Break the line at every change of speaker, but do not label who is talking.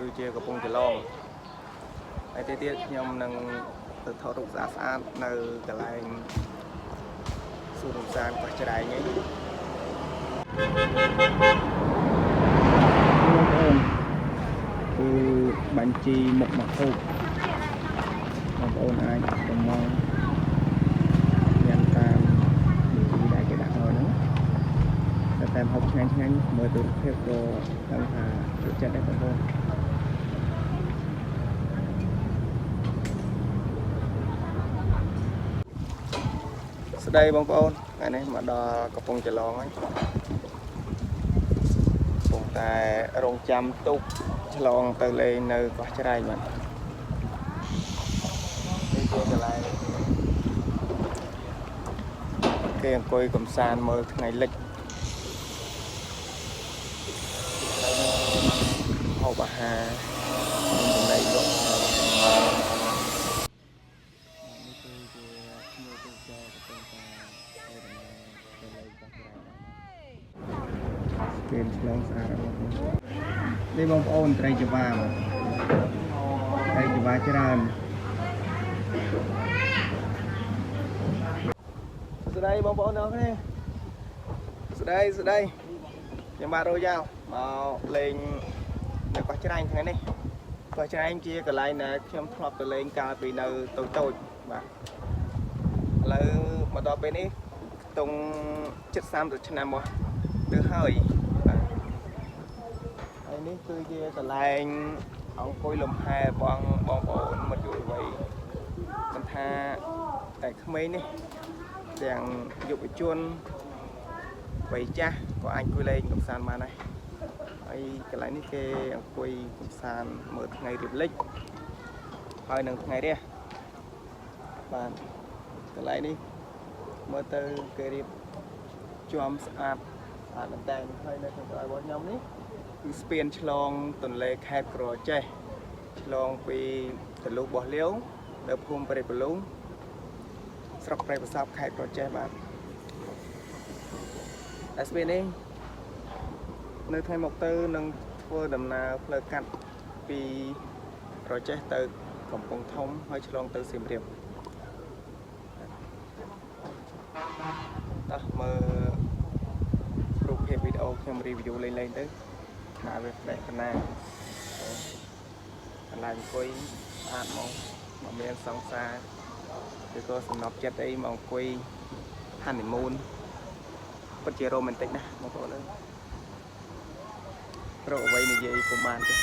គឺជាកំពុងចលងហើយទៀតខ្ញុំនឹងទៅថតរូបស្អាតនៅកន្លែងសួនរំសានកោះច្រែងនេះបងប្អូនគឺបញ្ជីមុខមកហូបបងប្អូនអាចប្រមងញ៉ាំតាមបញ្ជីដែលគេដាក់ឲ្យហ្នឹងតែហូបឆ្ងាញ់មើលទៅរូបភាពក៏ដឹងថាចូលចិត្តដែរបងប្អូនស្ដីបងប្អូនថ្ងៃនេះមកដល់កំពង់ចលងហើយកំពុងតែរងចាំទូកឆ្លងទៅលេងនៅកោះច្រែងបាទនេះជាកន្លែងគេអង្គុយកំសាន្តមើលថ្ងៃលិចហូបអាហារចំណីលក់ពេលឆ្លងស្អាតនេះបងប្អូនត្រីចវាត្រីចវាច្រើនស្ដីបងប្អូនអរគ្នាស្ដីខ្ញុំបាទរ៉ូយ៉ាល់មកលេងនៅកោះច្រែងថ្ងៃនេះកោះច្រែងជាកន្លែងដែលខ្ញុំធ្លាប់ទៅលេងកាលពីនៅតូចបាទឥឡូវមកដល់ពេលនេះខ្ទង់ជិត30ឆ្នាំមកទៅហើយបាទហើយនេះគឺជាកន្លែងអង្គុយលំហែបងប្អូនមិត្តយុវវ័យមិនថាតែក្មេងនេះទាំងយុវជនវ័យចាស់ក៏អាចអង្គុយលេងកម្សាន្តបានដែរហើយកន្លែងនេះគេអង្គុយកម្សាន្តមើលថ្ងៃរៀបលិចហើយនឹងថ្ងៃរះបាទកន្លែងនេះមើលទៅគេរៀបជាប់ស្អាតមែនតើហើយនៅខាងក្រោយរបស់ខ្ញុំនេះគឺស្ពានឆ្លងទន្លេខេត្តក្រចេះឆ្លងពីទន្លុះបោះលាវនៅភូមិព្រៃបលូងស្រុកព្រៃប្រសពខេត្តក្រចេះបាទតែស្ពាននេះនៅថ្ងៃមកទៅនឹងធ្វើដំណើរផ្លូវកាត់ពីក្រចេះទៅកំពង់ធំហើយឆ្លងទៅសៀមរាបតោះមើលរូបភាពវីដេអូខ្ញុំរីវីយូលេងទៅណាវាផ្លែកណាកន្លែងអង្គុយស្អាតមកមានសង្សារឬក៏សំណប់ចិត្តអីមកអង្គុយ honeymoon ពិតជារ៉ូមែនទិកណាស់បងប្អូនអើយរកអ្វីនិយាយពុំបានទេ